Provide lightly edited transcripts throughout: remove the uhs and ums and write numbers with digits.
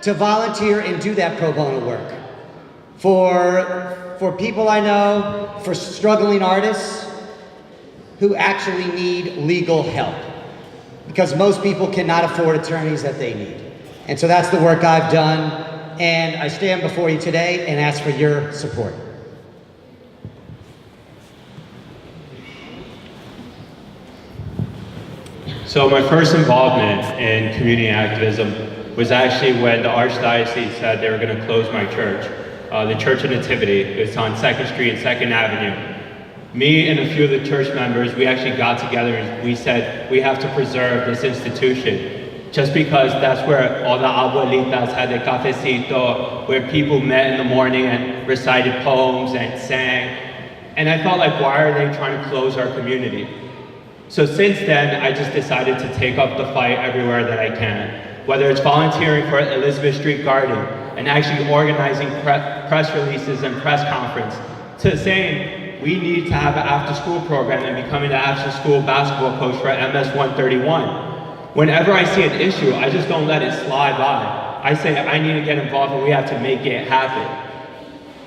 to volunteer and do that pro bono work. For people I know, for struggling artists who actually need legal help. Because most people cannot afford attorneys that they need. And so that's the work I've done, and I stand before you today and ask for your support. So my first involvement in community activism was actually when the Archdiocese said they were going to close my church, the Church of Nativity. It's on 2nd Street and 2nd Avenue. Me and a few of the church members, we actually got together and we said, we have to preserve this institution. Just because that's where all the abuelitas had the cafecito, where people met in the morning and recited poems and sang. And I felt like, why are they trying to close our community? So since then, I just decided to take up the fight everywhere that I can. Whether it's volunteering for Elizabeth Street Garden and actually organizing press releases and press conference, to saying, we need to have an after-school program and becoming an after-school basketball coach for MS 131. Whenever I see an issue, I just don't let it slide by. I say, I need to get involved and we have to make it happen.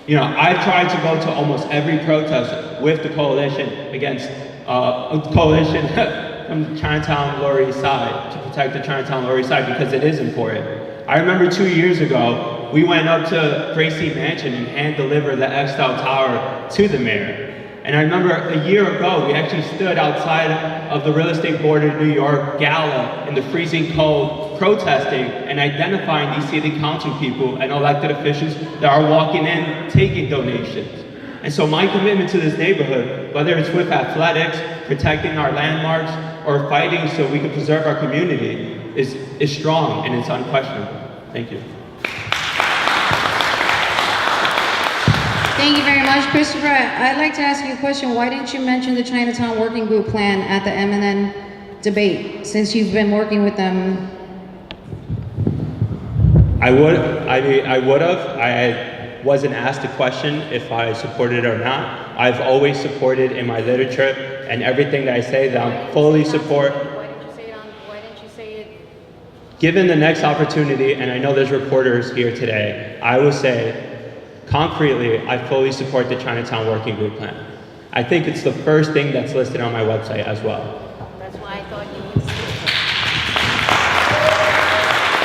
You know, I've tried to go to almost every protest with the coalition against, coalition from the Chinatown Lower East Side to protect the Chinatown Lower East Side because it is important. I remember 2 years ago, we went up to Gracie Mansion and hand-delivered the X-Style Tower to the mayor. And I remember a year ago, we actually stood outside of the Real Estate Board of New York gala in the freezing cold, protesting and identifying these city council people and elected officials that are walking in, taking donations. And so my commitment to this neighborhood, whether it's with athletics, protecting our landmarks, or fighting so we can preserve our community, is strong and it's unquestionable. Thank you. Thank you very much, Christopher. I'd like to ask you a question. Why didn't you mention the Chinatown Working Group plan at the MNN debate, since you've been working with them? I would have. I wasn't asked a question if I supported it or not. I've always supported in my literature and everything that I say that I'm fully support. Why didn't you say it? Given the next opportunity, and I know there's reporters here today, I will say, concretely, I fully support the Chinatown Working Group plan. I think it's the first thing that's listed on my website as well. That's why I thought you would say it.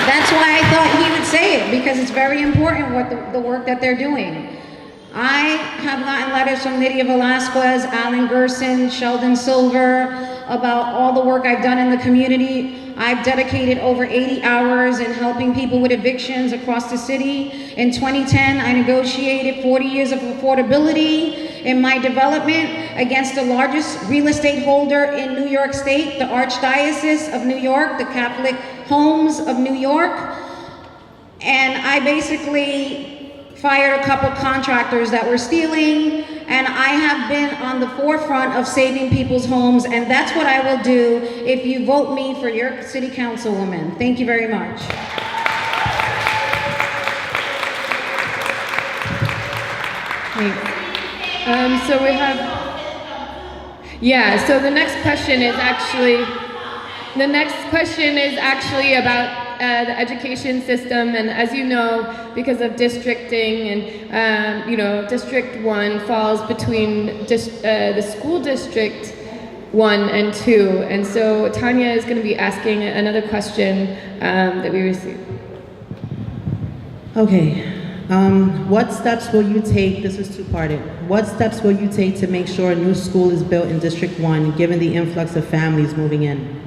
That's why I thought he would say it, because it's very important what the work that they're doing. I have gotten letters from Nydia Velasquez, Alan Gerson, Sheldon Silver, about all the work I've done in the community. I've dedicated over 80 hours in helping people with evictions across the city. In 2010, I negotiated 40 years of affordability in my development against the largest real estate holder in New York State, the Archdiocese of New York, the Catholic Homes of New York. And I basically fired a couple contractors that were stealing, and I have been on the forefront of saving people's homes, and that's what I will do if you vote me for your city councilwoman. Thank you very much. So we have, so the next question is actually about the education system, and as you know, because of districting and District 1 falls between the school District 1 and 2, and so Tanya is going to be asking another question that we received. Okay, what steps will you take, this is two-parted, what steps will you take to make sure a new school is built in District 1 given the influx of families moving in?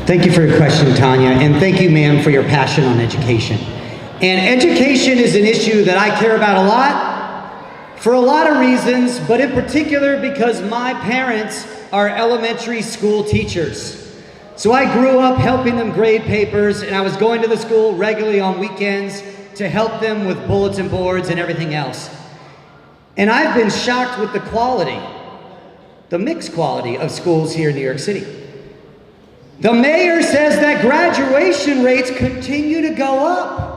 Thank you for your question, Tanya, and thank you, ma'am, for your passion on education. And education is an issue that I care about a lot, for a lot of reasons, but in particular because my parents are elementary school teachers. So I grew up helping them grade papers, and I was going to the school regularly on weekends to help them with bulletin boards and everything else. And I've been shocked with the quality, the mixed quality of schools here in New York City. The mayor says that graduation rates continue to go up.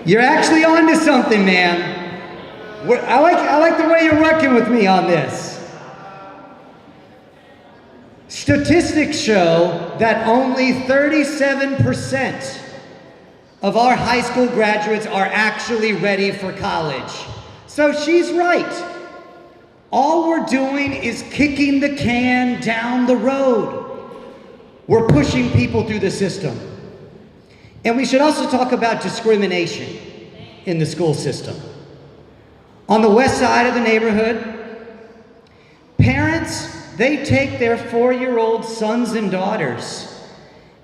You're actually onto something, man. I like the way you're working with me on this. Statistics show that only 37% of our high school graduates are actually ready for college. So she's right. All we're doing is kicking the can down the road. We're pushing people through the system. And we should also talk about discrimination in the school system. On the west side of the neighborhood, parents, they take their 4-year-old sons and daughters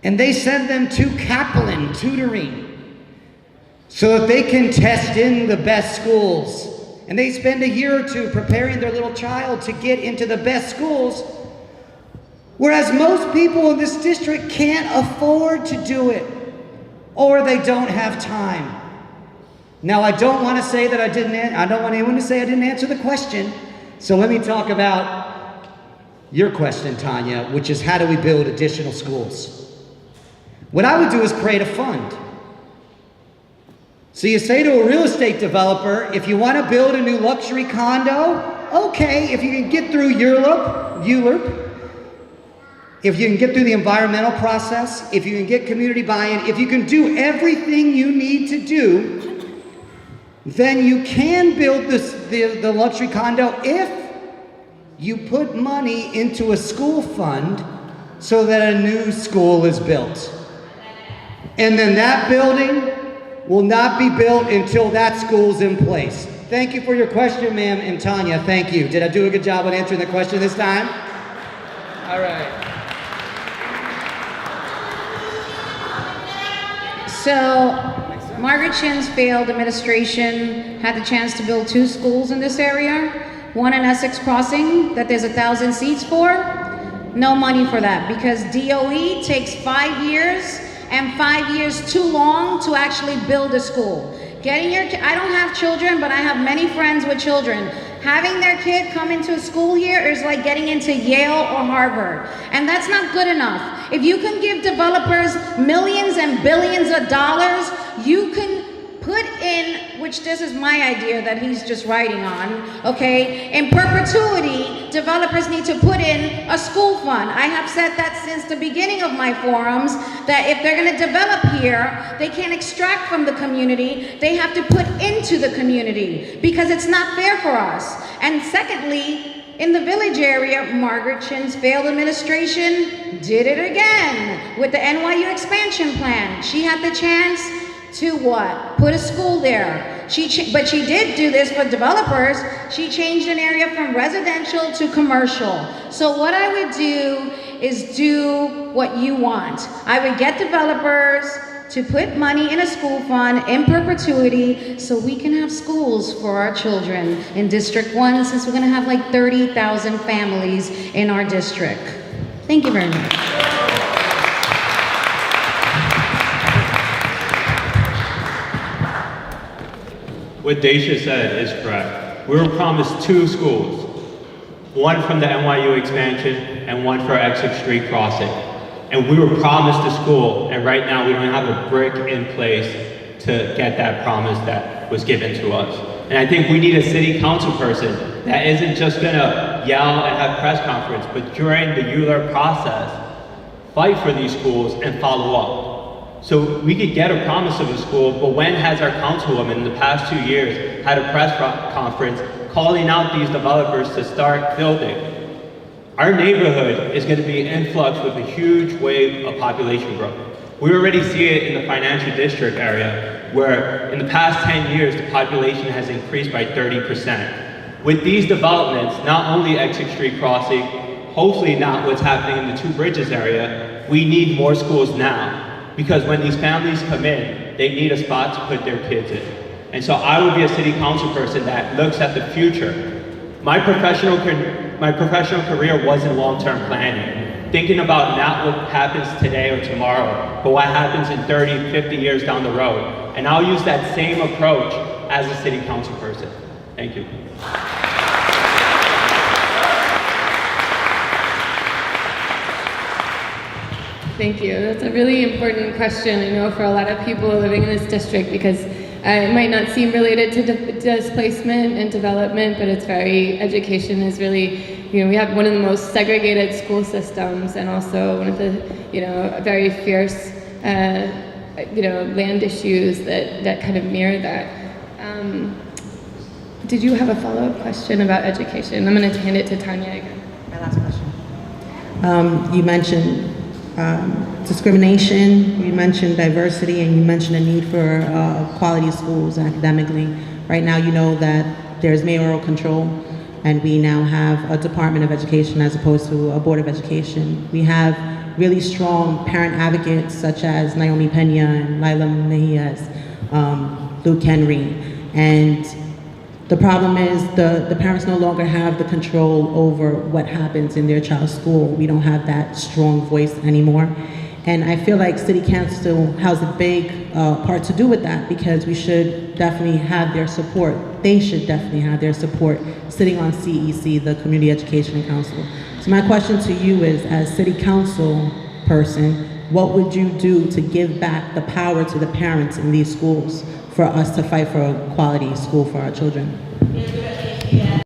and they send them to Kaplan tutoring so that they can test in the best schools. And they spend a year or two preparing their little child to get into the best schools, whereas most people in this district can't afford to do it, or they don't have time. Now, I don't want to say that I don't want anyone to say I didn't answer the question, so let me talk about your question, Tanya, which is how do we build additional schools? What I would do is create a fund. So you say to a real estate developer, if you want to build a new luxury condo, okay, if you can get through ULURP, if you can get through the environmental process, if you can get community buy-in, if you can do everything you need to do, then you can build the luxury condo if you put money into a school fund so that a new school is built. And then that building will not be built until that school's in place. Thank you for your question, ma'am, and Tanya, thank you. Did I do a good job on answering the question this time? All right. So, Margaret Chin's failed administration had the chance to build 2 schools in this area. One in Essex Crossing that there's 1,000 seats for. No money for that because DOE takes 5 years and 5 years too long to actually build a school. I don't have children, but I have many friends with children. Having their kid come into a school here is like getting into Yale or Harvard. And that's not good enough. If you can give developers millions and billions of dollars, you can put in, which this is my idea that he's just writing on, okay? In perpetuity, developers need to put in a school fund. I have said that since the beginning of my forums, that if they're gonna develop here, they can't extract from the community, they have to put into the community because it's not fair for us. And secondly, in the village area, Margaret Chin's failed administration did it again with the NYU expansion plan. She had the chance to what? Put a school there. But she did do this for developers. She changed an area from residential to commercial. So what I would do is do what you want. I would get developers to put money in a school fund in perpetuity so we can have schools for our children in District 1 since we're gonna have like 30,000 families in our district. Thank you very much. What Daisha said is correct. We were promised 2 schools, one from the NYU expansion and one for Exit Street Crossing. And we were promised a school, and right now we don't have a brick in place to get that promise that was given to us. And I think we need a city council person that isn't just gonna yell and have press conference, but during the ULURP process, fight for these schools and follow up. So we could get a promise of a school, but when has our councilwoman in the past 2 years had a press conference calling out these developers to start building? Our neighborhood is going to be influx with a huge wave of population growth. We already see it in the financial district area, where in the past 10 years, the population has increased by 30%. With these developments, not only Exit Street Crossing, hopefully not what's happening in the 2 Bridges area, we need more schools now. Because when these families come in, they need a spot to put their kids in. And so I would be a city council person that looks at the future. My professional career was in long-term planning, thinking about not what happens today or tomorrow, but what happens in 30, 50 years down the road. And I'll use that same approach as a city council person. Thank you. Thank you. That's a really important question, I know, for a lot of people living in this district because it might not seem related to displacement and development, but it's education is really, we have one of the most segregated school systems and also one of the, very fierce, land issues that kind of mirror that. Did you have a follow-up question about education? I'm going to hand it to Tanya again. My last question. You mentioned discrimination, you mentioned diversity, and you mentioned a need for quality schools academically. Right now, you know that there's mayoral control, and we now have a Department of Education as opposed to a Board of Education. We have really strong parent advocates such as Naomi Pena and Lila Mejias, Luke Henry, and the problem is the parents no longer have the control over what happens in their child's school. We don't have that strong voice anymore. And I feel like City Council has a big part to do with that, because we should definitely have their support. They should definitely have their support sitting on CEC, the Community Education Council. So my question to you is, as City Council person, what would you do to give back the power to the parents in these schools for us to fight for a quality school for our children?